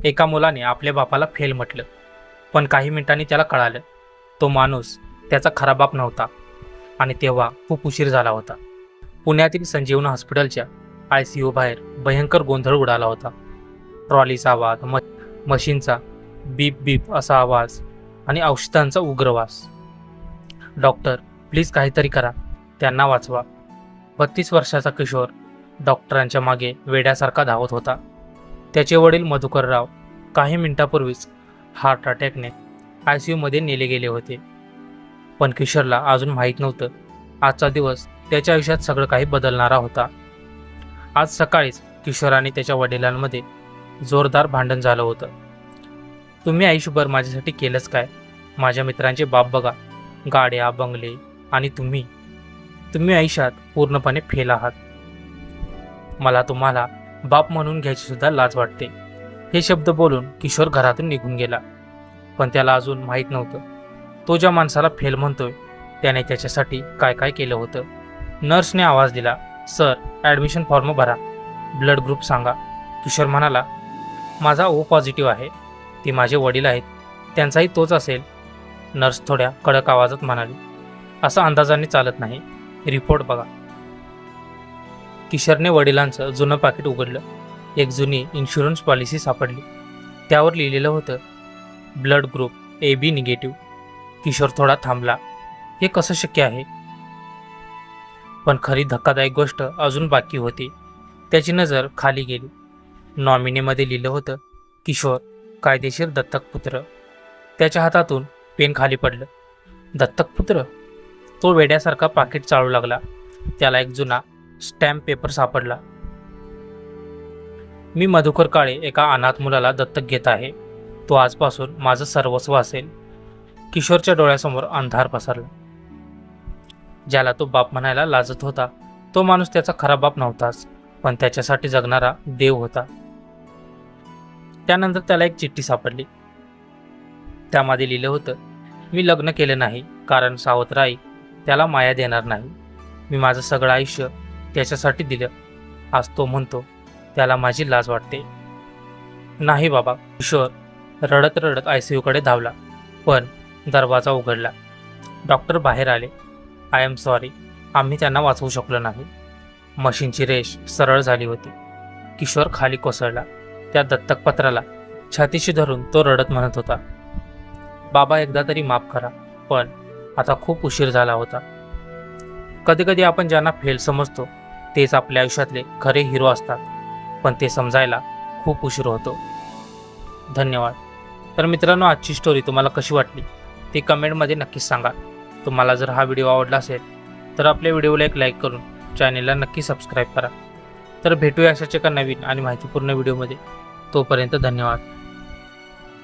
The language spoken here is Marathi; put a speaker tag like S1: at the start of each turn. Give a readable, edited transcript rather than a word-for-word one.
S1: एका मुलाने आपल्या बापाला फेल म्हटलं, पण काही मिनिटांनी त्याला कळालं तो माणूस त्याचा खरा बाप नव्हता आणि तेव्हा खूप उशीर झाला होता. पुण्यातील संजीवनी हॉस्पिटलच्या ICU बाहेर भयंकर गोंधळ उडाला होता. ट्रॉलीचा आवाज, मशीनचा बीप बीप असा आवाज आणि औषधांचा उग्रवास. डॉक्टर, प्लीज काहीतरी करा, त्यांना वाचवा. 32 वर्षाचा किशोर डॉक्टरांच्या मागे वेड्यासारखा धावत होता. त्याचे वडील मधुकरराव काही मिनिटापूर्वीच हार्ट अटॅकने ICUमध्ये नेले गेले होते. पण किशोरला अजून माहीत नव्हतं आजचा दिवस त्याच्या आयुष्यात सगळं काही बदलणारा होता. आज सकाळीच किशोर आणि त्याच्या वडिलांमध्ये जोरदार भांडण झालं होतं. तुम्ही आयुष्यभर माझ्यासाठी केलंच काय? माझ्या मित्रांचे बाप बघा, गाड्या, बंगले, आणि तुम्ही आयुष्यात पूर्णपणे फेल आहात. मला तुम्हाला बाप म्हणून घ्यायची सुद्धा लाज वाटते. हे शब्द बोलून किशोर घरातून निघून गेला. पण त्याला अजून माहीत नव्हतं तो ज्या माणसाला फेल म्हणतोय त्याने त्याच्यासाठी काय काय केलं होतं. नर्सने आवाज दिला, सर, ॲडमिशन फॉर्म भरा, ब्लड ग्रुप सांगा. किशोर म्हणाला, माझा O पॉझिटिव्ह आहे. ती माझे वडील आहेत, त्यांचाही तोच असेल. नर्स थोड्या कडक आवाजात म्हणाली, असं अंदाजाने चालत नाही, रिपोर्ट बघा. किशोरने वडिलांचं जुनं पाकिट उघडलं. एक जुनी इन्शुरन्स पॉलिसी सापडली. त्यावर लिहिलेलं होतं, blood group AB negative. Kishor थोडा थांबला. हे कसं शक्य आहे? पण खरी धक्कादायक गोष्ट अजून बाकी होती. त्याची नजर खाली गेली. नॉमिनीमध्ये लिहिलं होतं, किशोर, कायदेशीर दत्तक पुत्र. त्याच्या हातातून पेन खाली पडलं. दत्तक पुत्र? तो वेड्यासारखा पाकिट चाळू लागला. त्याला एक जुना स्टॅम्प पेपर सापडला. मी मधुकर काळे एका अनाथ मुलाला दत्तक घेत आहे. तो आजपासून माझं सर्वस्व असेल. किशोरच्या डोळ्यासमोर अंधार पसरला. ज्याला तो बाप म्हणायला लाजत होता तो माणूस त्याचा खरा बाप नव्हताच, पण त्याच्यासाठी जगणारा देव होता. त्यानंतर त्याला एक चिठ्ठी सापडली. त्यामध्ये लिहिलं होतं, मी लग्न केलं नाही कारण सावत्राई त्याला माया देणार नाही. मी माझं सगळं आयुष्य त्याच्यासाठी दिलं. आज तो म्हणतो त्याला माझी लाज वाटते. नाही बाबा. किशोर रडत रडत ICUकडे धावला. पण दरवाजा उघडला. डॉक्टर बाहेर आले. आय एम सॉरी, आम्ही त्यांना वाचवू शकलो नाही. मशीनची रेष सरळ झाली होती. किशोर खाली कोसळला. त्या दत्तकपत्राला छातीशी धरून तो रडत म्हणत होता, बाबा, एकदा तरी माफ करा. पण आता खूप उशीर झाला होता. कधीकधी आपण ज्यांना फेल समजतो तेच आपल्या आयुष्यातले खरे हिरो असतात, पण ते समजायला खूप उशीर होतो. धन्यवाद. तर मित्रांनो, आजची स्टोरी तुम्हाला कशी वाटली ते कमेंटमध्ये नक्कीच सांगा. तुम्हाला जर हा व्हिडिओ आवडला असेल तर आपल्या व्हिडिओला एक लाईक करून चॅनेलला नक्की सबस्क्राईब करा. तर भेटूया अशाच एका नवीन आणि माहितीपूर्ण व्हिडिओमध्ये. तोपर्यंत धन्यवाद.